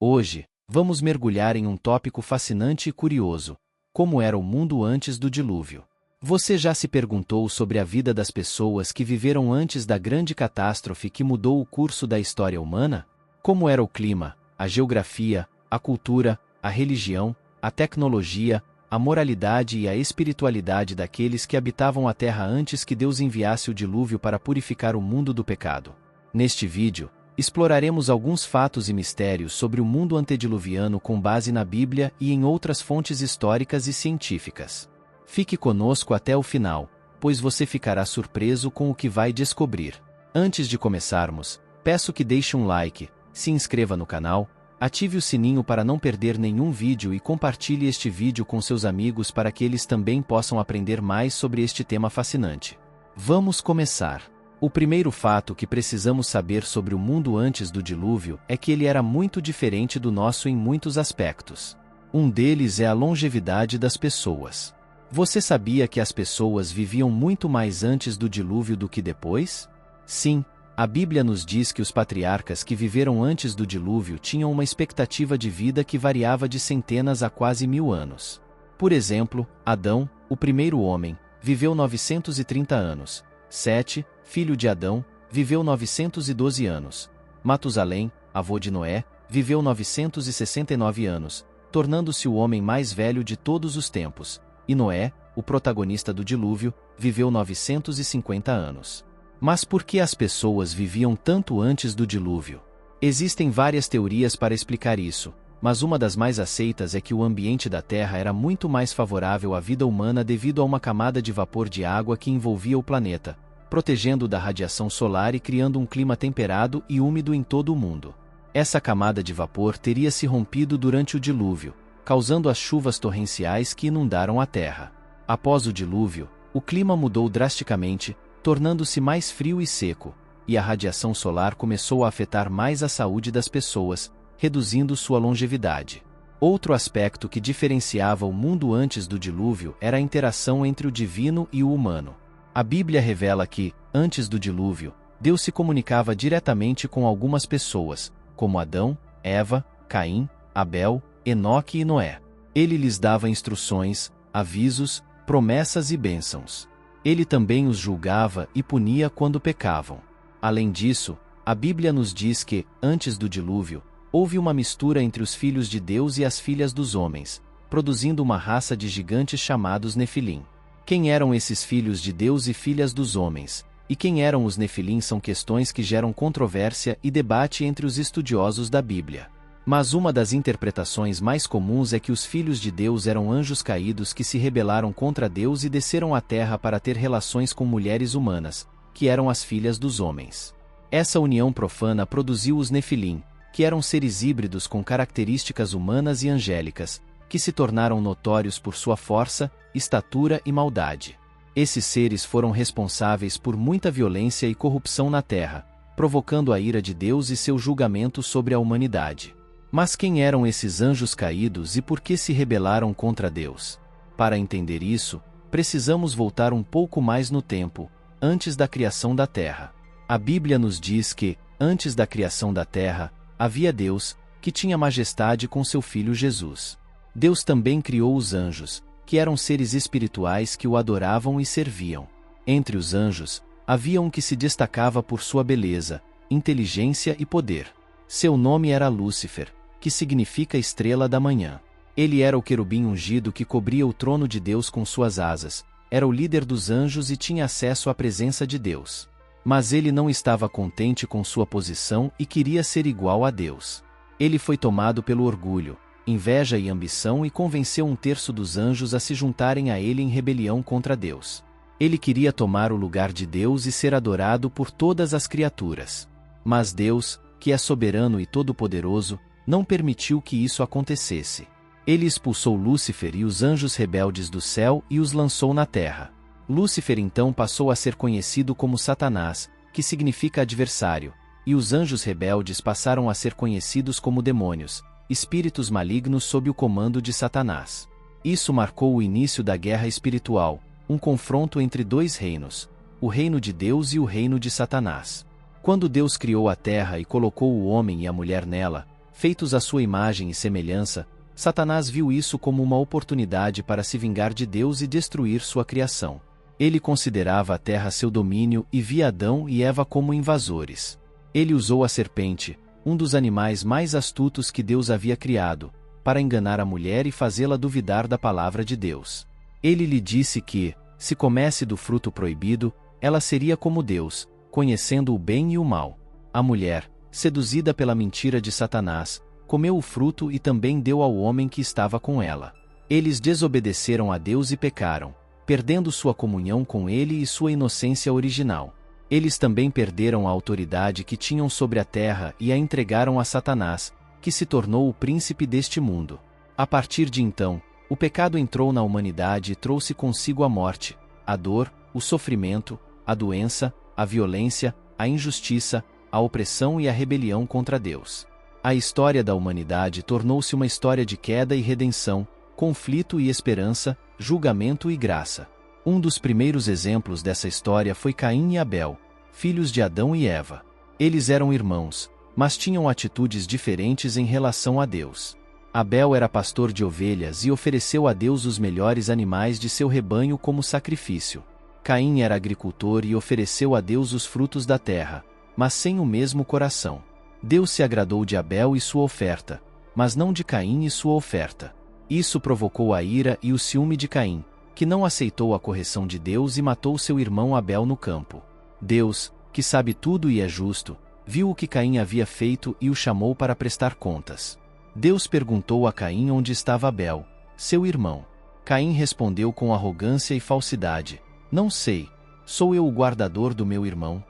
Hoje, vamos mergulhar em um tópico fascinante e curioso: como era o mundo antes do dilúvio. Você já se perguntou sobre a vida das pessoas que viveram antes da grande catástrofe que mudou o curso da história humana? Como era o clima, a geografia, a cultura, a religião, a tecnologia, a moralidade e a espiritualidade daqueles que habitavam a Terra antes que Deus enviasse o dilúvio para purificar o mundo do pecado? Neste vídeo, exploraremos alguns fatos e mistérios sobre o mundo antediluviano com base na Bíblia e em outras fontes históricas e científicas. Fique conosco até o final, pois você ficará surpreso com o que vai descobrir. Antes de começarmos, peço que deixe um like, se inscreva no canal, ative o sininho para não perder nenhum vídeo e compartilhe este vídeo com seus amigos para que eles também possam aprender mais sobre este tema fascinante. Vamos começar. O primeiro fato que precisamos saber sobre o mundo antes do dilúvio é que ele era muito diferente do nosso em muitos aspectos. Um deles é a longevidade das pessoas. Você sabia que as pessoas viviam muito mais antes do dilúvio do que depois? Sim, a Bíblia nos diz que os patriarcas que viveram antes do dilúvio tinham uma expectativa de vida que variava de centenas a quase 1000 anos. Por exemplo, Adão, o primeiro homem, viveu 930 anos. Sete, filho de Adão, viveu 912 anos. Matusalém, avô de Noé, viveu 969 anos, tornando-se o homem mais velho de todos os tempos. E Noé, o protagonista do dilúvio, viveu 950 anos. Mas por que as pessoas viviam tanto antes do dilúvio? Existem várias teorias para explicar isso, mas uma das mais aceitas é que o ambiente da Terra era muito mais favorável à vida humana devido a uma camada de vapor de água que envolvia o planeta, protegendo-o da radiação solar e criando um clima temperado e úmido em todo o mundo. Essa camada de vapor teria se rompido durante o dilúvio, causando as chuvas torrenciais que inundaram a Terra. Após o dilúvio, o clima mudou drasticamente, tornando-se mais frio e seco, e a radiação solar começou a afetar mais a saúde das pessoas, reduzindo sua longevidade. Outro aspecto que diferenciava o mundo antes do dilúvio era a interação entre o divino e o humano. A Bíblia revela que, antes do dilúvio, Deus se comunicava diretamente com algumas pessoas, como Adão, Eva, Caim, Abel, Enoque e Noé. Ele lhes dava instruções, avisos, promessas e bênçãos. Ele também os julgava e punia quando pecavam. Além disso, a Bíblia nos diz que, antes do dilúvio, houve uma mistura entre os filhos de Deus e as filhas dos homens, produzindo uma raça de gigantes chamados Nefilim. Quem eram esses filhos de Deus e filhas dos homens, e quem eram os Nefilim são questões que geram controvérsia e debate entre os estudiosos da Bíblia. Mas uma das interpretações mais comuns é que os filhos de Deus eram anjos caídos que se rebelaram contra Deus e desceram à terra para ter relações com mulheres humanas, que eram as filhas dos homens. Essa união profana produziu os Nefilim, que eram seres híbridos com características humanas e angélicas, que se tornaram notórios por sua força, estatura e maldade. Esses seres foram responsáveis por muita violência e corrupção na terra, provocando a ira de Deus e seu julgamento sobre a humanidade. Mas quem eram esses anjos caídos e por que se rebelaram contra Deus? Para entender isso, precisamos voltar um pouco mais no tempo, antes da criação da Terra. A Bíblia nos diz que, antes da criação da Terra, havia Deus, que tinha majestade com seu Filho Jesus. Deus também criou os anjos, que eram seres espirituais que o adoravam e serviam. Entre os anjos, havia um que se destacava por sua beleza, inteligência e poder. Seu nome era Lúcifer, que significa estrela da manhã. Ele era o querubim ungido que cobria o trono de Deus com suas asas, era o líder dos anjos e tinha acesso à presença de Deus. Mas ele não estava contente com sua posição e queria ser igual a Deus. Ele foi tomado pelo orgulho, inveja e ambição e convenceu 1/3 dos anjos a se juntarem a ele em rebelião contra Deus. Ele queria tomar o lugar de Deus e ser adorado por todas as criaturas. Mas Deus, que é soberano e todo-poderoso, não permitiu que isso acontecesse. Ele expulsou Lúcifer e os anjos rebeldes do céu e os lançou na terra. Lúcifer então passou a ser conhecido como Satanás, que significa adversário, e os anjos rebeldes passaram a ser conhecidos como demônios, espíritos malignos sob o comando de Satanás. Isso marcou o início da guerra espiritual, um confronto entre dois reinos, o reino de Deus e o reino de Satanás. Quando Deus criou a terra e colocou o homem e a mulher nela, feitos à sua imagem e semelhança, Satanás viu isso como uma oportunidade para se vingar de Deus e destruir sua criação. Ele considerava a terra seu domínio e via Adão e Eva como invasores. Ele usou a serpente, um dos animais mais astutos que Deus havia criado, para enganar a mulher e fazê-la duvidar da palavra de Deus. Ele lhe disse que, se comesse do fruto proibido, ela seria como Deus, conhecendo o bem e o mal. A mulher, seduzida pela mentira de Satanás, comeu o fruto e também deu ao homem que estava com ela. Eles desobedeceram a Deus e pecaram, perdendo sua comunhão com ele e sua inocência original. Eles também perderam a autoridade que tinham sobre a terra e a entregaram a Satanás, que se tornou o príncipe deste mundo. A partir de então, o pecado entrou na humanidade e trouxe consigo a morte, a dor, o sofrimento, a doença, a violência, a injustiça, a opressão e a rebelião contra Deus. A história da humanidade tornou-se uma história de queda e redenção, conflito e esperança, julgamento e graça. Um dos primeiros exemplos dessa história foi Caim e Abel, filhos de Adão e Eva. Eles eram irmãos, mas tinham atitudes diferentes em relação a Deus. Abel era pastor de ovelhas e ofereceu a Deus os melhores animais de seu rebanho como sacrifício. Caim era agricultor e ofereceu a Deus os frutos da terra, mas sem o mesmo coração. Deus se agradou de Abel e sua oferta, mas não de Caim e sua oferta. Isso provocou a ira e o ciúme de Caim, que não aceitou a correção de Deus e matou seu irmão Abel no campo. Deus, que sabe tudo e é justo, viu o que Caim havia feito e o chamou para prestar contas. Deus perguntou a Caim onde estava Abel, seu irmão. Caim respondeu com arrogância e falsidade: "Não sei, sou eu o guardador do meu irmão?"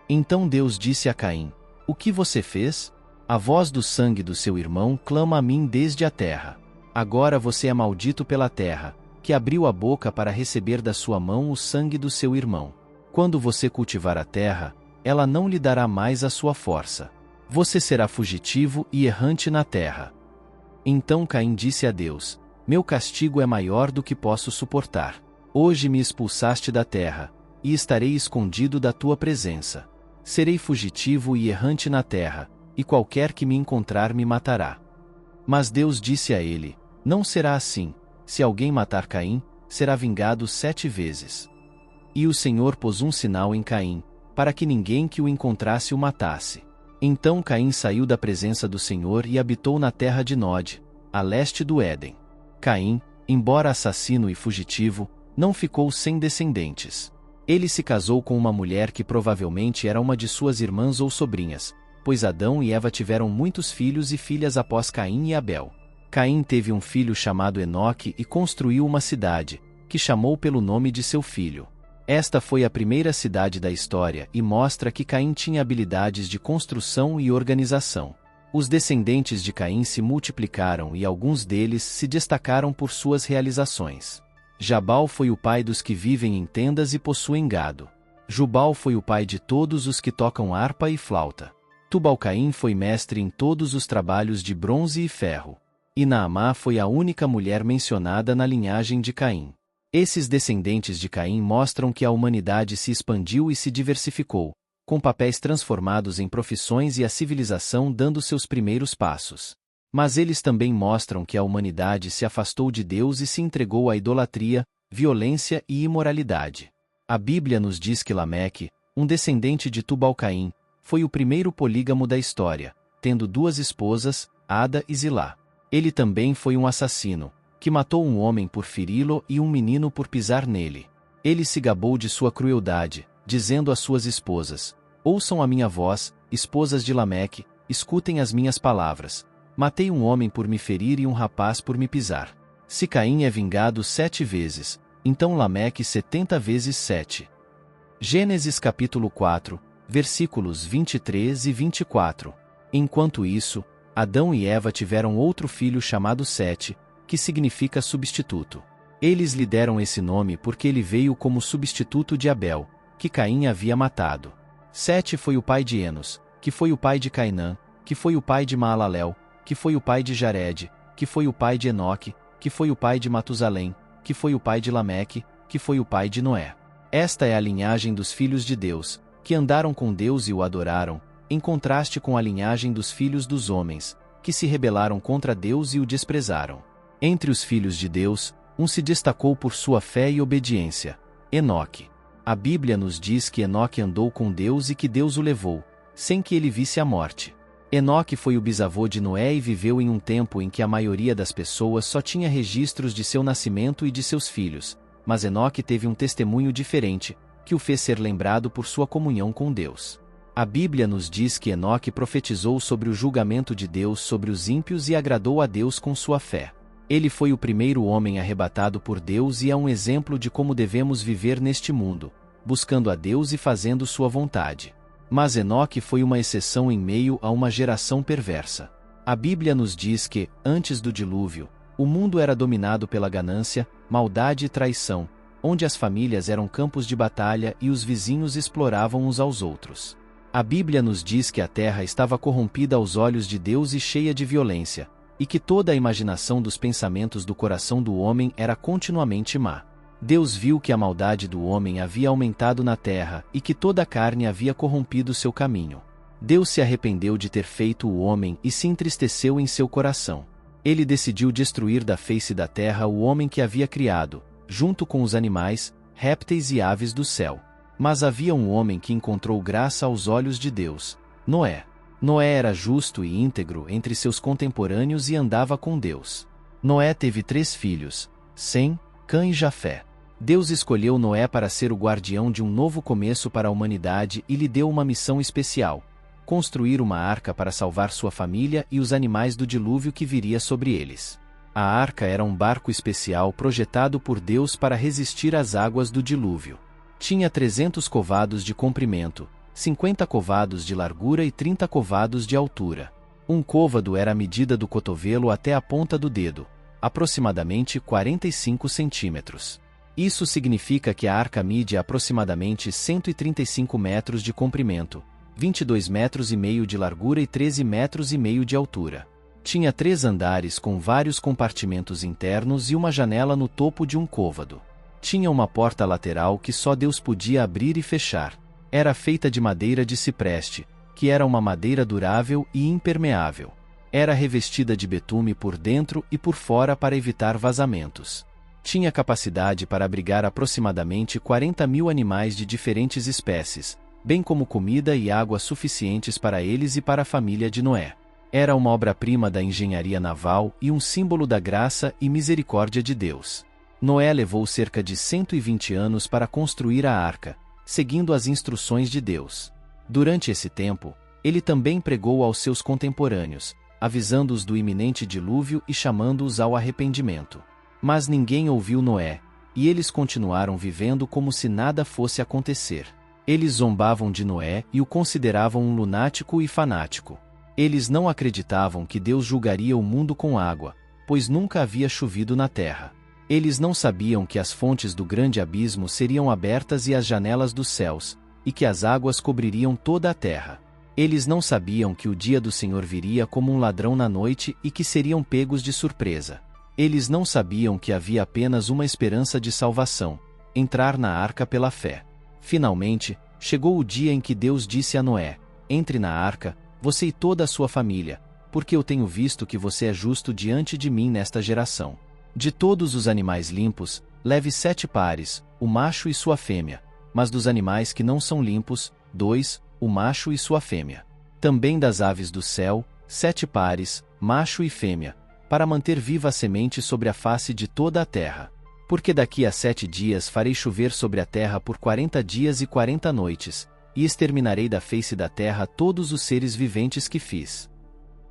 Então Deus disse a Caim: "O que você fez? A voz do sangue do seu irmão clama a mim desde a terra. Agora você é maldito pela terra, que abriu a boca para receber da sua mão o sangue do seu irmão. Quando você cultivar a terra, ela não lhe dará mais a sua força. Você será fugitivo e errante na terra." Então Caim disse a Deus: "Meu castigo é maior do que posso suportar. Hoje me expulsaste da terra, e estarei escondido da tua presença. Serei fugitivo e errante na terra, e qualquer que me encontrar me matará." Mas Deus disse a ele: "Não será assim. Se alguém matar Caim, será vingado 7 vezes." E o Senhor pôs um sinal em Caim, para que ninguém que o encontrasse o matasse. Então Caim saiu da presença do Senhor e habitou na terra de Nod, a leste do Éden. Caim, embora assassino e fugitivo, não ficou sem descendentes. Ele se casou com uma mulher que provavelmente era uma de suas irmãs ou sobrinhas, pois Adão e Eva tiveram muitos filhos e filhas após Caim e Abel. Caim teve um filho chamado Enoque e construiu uma cidade, que chamou pelo nome de seu filho. Esta foi a primeira cidade da história e mostra que Caim tinha habilidades de construção e organização. Os descendentes de Caim se multiplicaram e alguns deles se destacaram por suas realizações. Jabal foi o pai dos que vivem em tendas e possuem gado. Jubal foi o pai de todos os que tocam harpa e flauta. Tubal-Caim foi mestre em todos os trabalhos de bronze e ferro. E Naamá foi a única mulher mencionada na linhagem de Caim. Esses descendentes de Caim mostram que a humanidade se expandiu e se diversificou, com papéis transformados em profissões e a civilização dando seus primeiros passos. Mas eles também mostram que a humanidade se afastou de Deus e se entregou à idolatria, violência e imoralidade. A Bíblia nos diz que Lameque, um descendente de Tubal-Caim, foi o primeiro polígamo da história, tendo 2 esposas, Ada e Zilá. Ele também foi um assassino, que matou um homem por feri-lo e um menino por pisar nele. Ele se gabou de sua crueldade, dizendo às suas esposas: "Ouçam a minha voz, esposas de Lameque, escutem as minhas palavras. Matei um homem por me ferir e um rapaz por me pisar. Se Caim é vingado 7 vezes, então Lameque 70 vezes 7. Gênesis capítulo 4, versículos 23 e 24. Enquanto isso, Adão e Eva tiveram outro filho chamado Sete, que significa substituto. Eles lhe deram esse nome porque ele veio como substituto de Abel, que Caim havia matado. Sete foi o pai de Enos, que foi o pai de Cainã, que foi o pai de Maalalel, que foi o pai de Jared, que foi o pai de Enoque, que foi o pai de Matusalém, que foi o pai de Lameque, que foi o pai de Noé. Esta é a linhagem dos filhos de Deus, que andaram com Deus e o adoraram, em contraste com a linhagem dos filhos dos homens, que se rebelaram contra Deus e o desprezaram. Entre os filhos de Deus, um se destacou por sua fé e obediência: Enoque. A Bíblia nos diz que Enoque andou com Deus e que Deus o levou, sem que ele visse a morte. Enoque foi o bisavô de Noé e viveu em um tempo em que a maioria das pessoas só tinha registros de seu nascimento e de seus filhos, mas Enoque teve um testemunho diferente, que o fez ser lembrado por sua comunhão com Deus. A Bíblia nos diz que Enoque profetizou sobre o julgamento de Deus sobre os ímpios e agradou a Deus com sua fé. Ele foi o primeiro homem arrebatado por Deus e é um exemplo de como devemos viver neste mundo, buscando a Deus e fazendo sua vontade. Mas Enoque foi uma exceção em meio a uma geração perversa. A Bíblia nos diz que, antes do dilúvio, o mundo era dominado pela ganância, maldade e traição, onde as famílias eram campos de batalha e os vizinhos exploravam uns aos outros. A Bíblia nos diz que a terra estava corrompida aos olhos de Deus e cheia de violência, e que toda a imaginação dos pensamentos do coração do homem era continuamente má. Deus viu que a maldade do homem havia aumentado na terra e que toda a carne havia corrompido seu caminho. Deus se arrependeu de ter feito o homem e se entristeceu em seu coração. Ele decidiu destruir da face da terra o homem que havia criado, junto com os animais, répteis e aves do céu. Mas havia um homem que encontrou graça aos olhos de Deus: Noé. Noé era justo e íntegro entre seus contemporâneos e andava com Deus. Noé teve 3 filhos, Sem, Cã e Jafé. Deus escolheu Noé para ser o guardião de um novo começo para a humanidade e lhe deu uma missão especial: construir uma arca para salvar sua família e os animais do dilúvio que viria sobre eles. A arca era um barco especial projetado por Deus para resistir às águas do dilúvio. Tinha 300 covados de comprimento, 50 covados de largura e 30 covados de altura. Um côvado era a medida do cotovelo até a ponta do dedo, aproximadamente 45 centímetros. Isso significa que a arca mide aproximadamente 135 metros de comprimento, 22 metros e meio de largura e 13 metros e meio de altura. Tinha 3 andares com vários compartimentos internos e uma janela no topo de um côvado. Tinha uma porta lateral que só Deus podia abrir e fechar. Era feita de madeira de cipreste, que era uma madeira durável e impermeável. Era revestida de betume por dentro e por fora para evitar vazamentos. Tinha capacidade para abrigar aproximadamente 40.000 animais de diferentes espécies, bem como comida e água suficientes para eles e para a família de Noé. Era uma obra-prima da engenharia naval e um símbolo da graça e misericórdia de Deus. Noé levou cerca de 120 anos para construir a arca, seguindo as instruções de Deus. Durante esse tempo, ele também pregou aos seus contemporâneos, avisando-os do iminente dilúvio e chamando-os ao arrependimento. Mas ninguém ouviu Noé, e eles continuaram vivendo como se nada fosse acontecer. Eles zombavam de Noé e o consideravam um lunático e fanático. Eles não acreditavam que Deus julgaria o mundo com água, pois nunca havia chovido na terra. Eles não sabiam que as fontes do grande abismo seriam abertas e as janelas dos céus, e que as águas cobririam toda a terra. Eles não sabiam que o dia do Senhor viria como um ladrão na noite e que seriam pegos de surpresa. Eles não sabiam que havia apenas uma esperança de salvação: entrar na arca pela fé. Finalmente, chegou o dia em que Deus disse a Noé: entre na arca, você e toda a sua família, porque eu tenho visto que você é justo diante de mim nesta geração. De todos os animais limpos, leve 7 pares, o macho e sua fêmea, mas dos animais que não são limpos, 2, o macho e sua fêmea. Também das aves do céu, 7 pares, macho e fêmea, para manter viva a semente sobre a face de toda a terra. Porque daqui a 7 dias farei chover sobre a terra por 40 dias e 40 noites, e exterminarei da face da terra todos os seres viventes que fiz.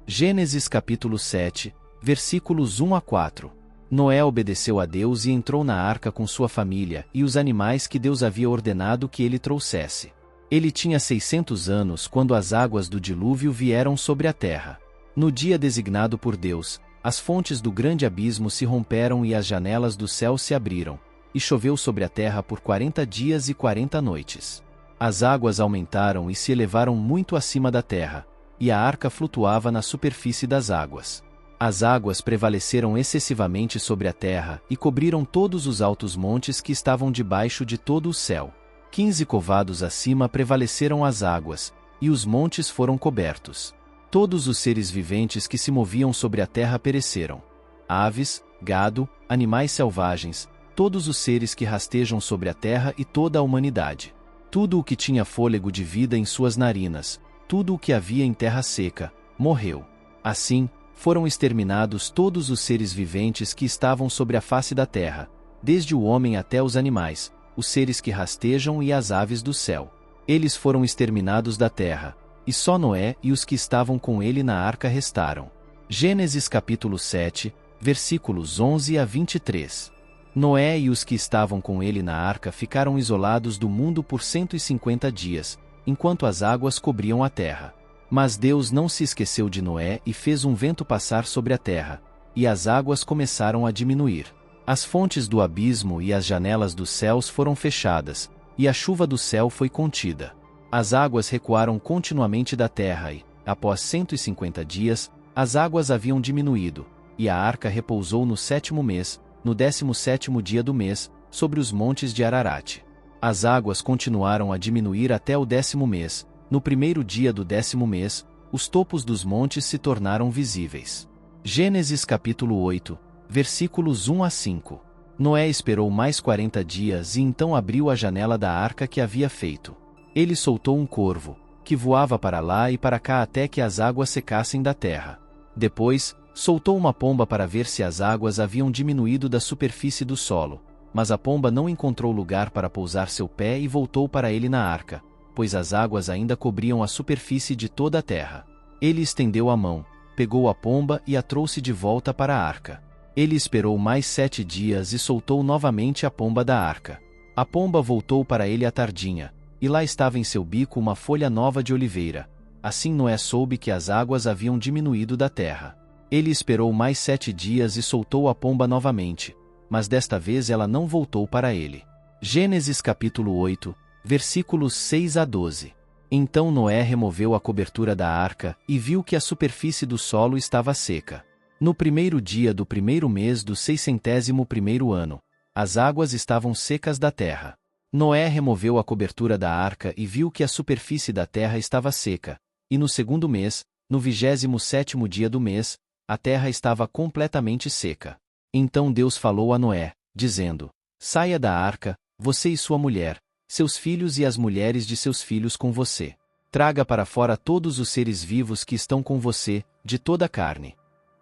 Gênesis capítulo 7, versículos 1 a 4. Noé obedeceu a Deus e entrou na arca com sua família e os animais que Deus havia ordenado que ele trouxesse. Ele tinha 600 anos quando as águas do dilúvio vieram sobre a terra. No dia designado por Deus, as fontes do grande abismo se romperam e as janelas do céu se abriram, e choveu sobre a terra por 40 dias e 40 noites. As águas aumentaram e se elevaram muito acima da terra, e a arca flutuava na superfície das águas. As águas prevaleceram excessivamente sobre a terra e cobriram todos os altos montes que estavam debaixo de todo o céu. 15 covados acima prevaleceram as águas, e os montes foram cobertos. Todos os seres viventes que se moviam sobre a terra pereceram. Aves, gado, animais selvagens, todos os seres que rastejam sobre a terra e toda a humanidade. Tudo o que tinha fôlego de vida em suas narinas, tudo o que havia em terra seca, morreu. Assim, foram exterminados todos os seres viventes que estavam sobre a face da terra, desde o homem até os animais, os seres que rastejam e as aves do céu. Eles foram exterminados da terra, e só Noé e os que estavam com ele na arca restaram. Gênesis capítulo 7, versículos 11 a 23. Noé e os que estavam com ele na arca ficaram isolados do mundo por 150 dias, enquanto as águas cobriam a terra. Mas Deus não se esqueceu de Noé e fez um vento passar sobre a terra, e as águas começaram a diminuir. As fontes do abismo e as janelas dos céus foram fechadas, e a chuva do céu foi contida. As águas recuaram continuamente da terra e, após 150 dias, as águas haviam diminuído, e a arca repousou no 7º mês, no 17º dia do mês, sobre os montes de Ararat. As águas continuaram a diminuir até o 10º mês. No primeiro dia do 10º mês, os topos dos montes se tornaram visíveis. Gênesis capítulo 8, versículos 1 a 5. Noé esperou mais 40 dias e então abriu a janela da arca que havia feito. Ele soltou um corvo, que voava para lá e para cá até que as águas secassem da terra. Depois, soltou uma pomba para ver se as águas haviam diminuído da superfície do solo, mas a pomba não encontrou lugar para pousar seu pé e voltou para ele na arca, pois as águas ainda cobriam a superfície de toda a terra. Ele estendeu a mão, pegou a pomba e a trouxe de volta para a arca. Ele esperou mais 7 dias e soltou novamente a pomba da arca. A pomba voltou para ele à tardinha, e lá estava em seu bico uma folha nova de oliveira. Assim Noé soube que as águas haviam diminuído da terra. Ele esperou mais 7 dias e soltou a pomba novamente, mas desta vez ela não voltou para ele. Gênesis capítulo 8, versículos 6 a 12. Então Noé removeu a cobertura da arca e viu que a superfície do solo estava seca. No primeiro dia do primeiro mês do 601º ano, as águas estavam secas da terra. Noé removeu a cobertura da arca e viu que a superfície da terra estava seca, e no segundo mês, no 27º dia do mês, a terra estava completamente seca. Então Deus falou a Noé, dizendo: Saia da arca, você e sua mulher, seus filhos e as mulheres de seus filhos com você. Traga para fora todos os seres vivos que estão com você, de toda a carne.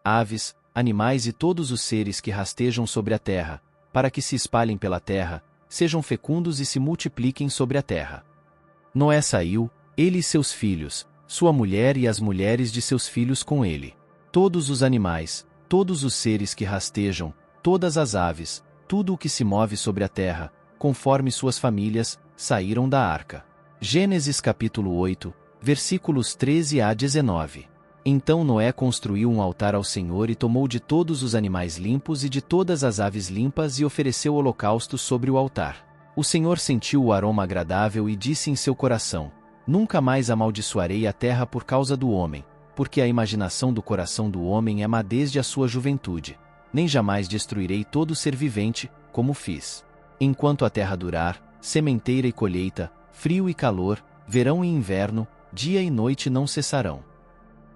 Aves, animais e todos os seres que rastejam sobre a terra, para que se espalhem pela terra, sejam fecundos e se multipliquem sobre a terra. Noé saiu, ele e seus filhos, sua mulher e as mulheres de seus filhos com ele. Todos os animais, todos os seres que rastejam, todas as aves, tudo o que se move sobre a terra, conforme suas famílias, saíram da arca. Gênesis capítulo 8, versículos 13 a 19. Então Noé construiu um altar ao Senhor e tomou de todos os animais limpos e de todas as aves limpas e ofereceu holocaustos sobre o altar. O Senhor sentiu o aroma agradável e disse em seu coração: Nunca mais amaldiçoarei a terra por causa do homem, porque a imaginação do coração do homem é má desde a sua juventude. Nem jamais destruirei todo ser vivente, como fiz. Enquanto a terra durar, sementeira e colheita, frio e calor, verão e inverno, dia e noite não cessarão.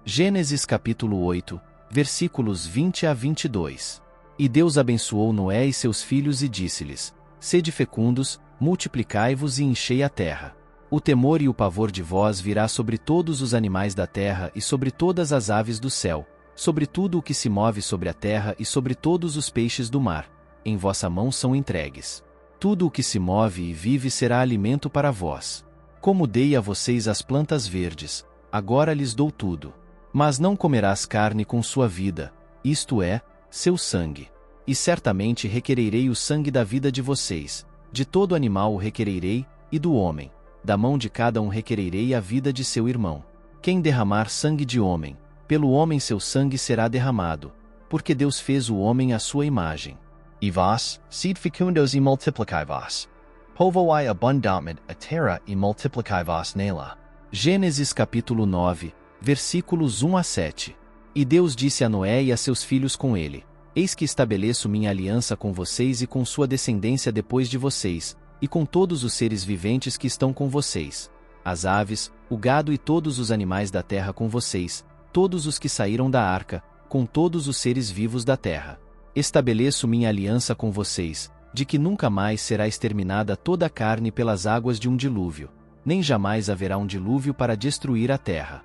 Gênesis capítulo 8, versículos 20 a 22. E Deus abençoou Noé e seus filhos e disse-lhes: Sede fecundos, multiplicai-vos e enchei a terra. O temor e o pavor de vós virá sobre todos os animais da terra e sobre todas as aves do céu, sobre tudo o que se move sobre a terra e sobre todos os peixes do mar. Em vossa mão são entregues. Tudo o que se move e vive será alimento para vós. Como dei a vocês as plantas verdes, agora lhes dou tudo. Mas não comerás carne com sua vida, isto é, seu sangue. E certamente requererei o sangue da vida de vocês, de todo animal o requererei, e do homem. Da mão de cada um requererei a vida de seu irmão. Quem derramar sangue de homem, pelo homem seu sangue será derramado, porque Deus fez o homem à sua imagem. E vós, sede fecundos e multiplicai-vos. Povoai abundantemente a terra e multiplicai-vos nela. Gênesis capítulo 9, versículos 1 a 7. E Deus disse a Noé e a seus filhos com ele: Eis que estabeleço minha aliança com vocês e com sua descendência depois de vocês, e com todos os seres viventes que estão com vocês, as aves, o gado e todos os animais da terra com vocês, todos os que saíram da arca, com todos os seres vivos da terra. Estabeleço minha aliança com vocês, de que nunca mais será exterminada toda a carne pelas águas de um dilúvio, nem jamais haverá um dilúvio para destruir a terra.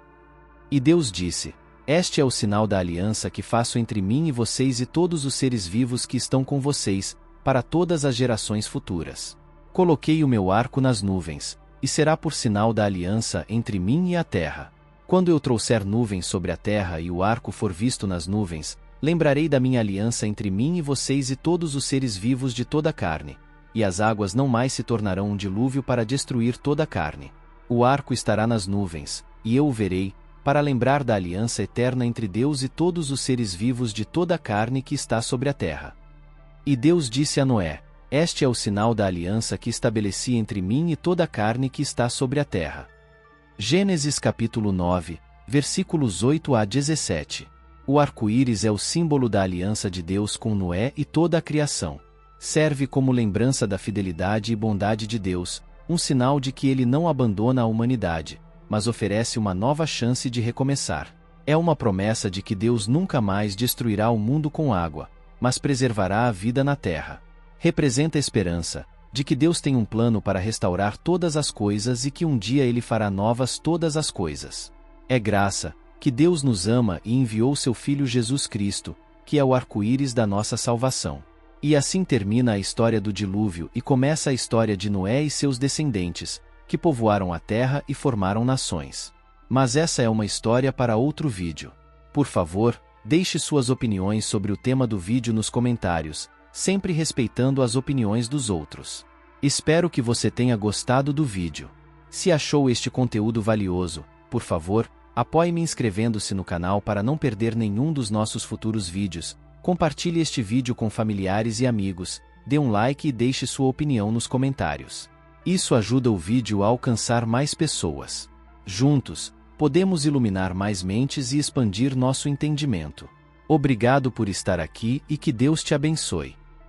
E Deus disse: Este é o sinal da aliança que faço entre mim e vocês e todos os seres vivos que estão com vocês, para todas as gerações futuras. Coloquei o meu arco nas nuvens, e será por sinal da aliança entre mim e a terra. Quando eu trouxer nuvens sobre a terra e o arco for visto nas nuvens, lembrarei da minha aliança entre mim e vocês e todos os seres vivos de toda a carne, e as águas não mais se tornarão um dilúvio para destruir toda a carne. O arco estará nas nuvens, e eu o verei, para lembrar da aliança eterna entre Deus e todos os seres vivos de toda a carne que está sobre a terra. E Deus disse a Noé: Este é o sinal da aliança que estabeleci entre mim e toda a carne que está sobre a terra. Gênesis capítulo 9, versículos 8 a 17. O arco-íris é o símbolo da aliança de Deus com Noé e toda a criação. Serve como lembrança da fidelidade e bondade de Deus, um sinal de que ele não abandona a humanidade, mas oferece uma nova chance de recomeçar. É uma promessa de que Deus nunca mais destruirá o mundo com água, mas preservará a vida na terra. Representa a esperança de que Deus tem um plano para restaurar todas as coisas e que um dia ele fará novas todas as coisas. É graça que Deus nos ama e enviou seu Filho Jesus Cristo, que é o arco-íris da nossa salvação. E assim termina a história do dilúvio e começa a história de Noé e seus descendentes, que povoaram a terra e formaram nações. Mas essa é uma história para outro vídeo. Por favor, deixe suas opiniões sobre o tema do vídeo nos comentários, sempre respeitando as opiniões dos outros. Espero que você tenha gostado do vídeo. Se achou este conteúdo valioso, por favor, apoie-me inscrevendo-se no canal para não perder nenhum dos nossos futuros vídeos, compartilhe este vídeo com familiares e amigos, dê um like e deixe sua opinião nos comentários. Isso ajuda o vídeo a alcançar mais pessoas. Juntos, podemos iluminar mais mentes e expandir nosso entendimento. Obrigado por estar aqui e que Deus te abençoe.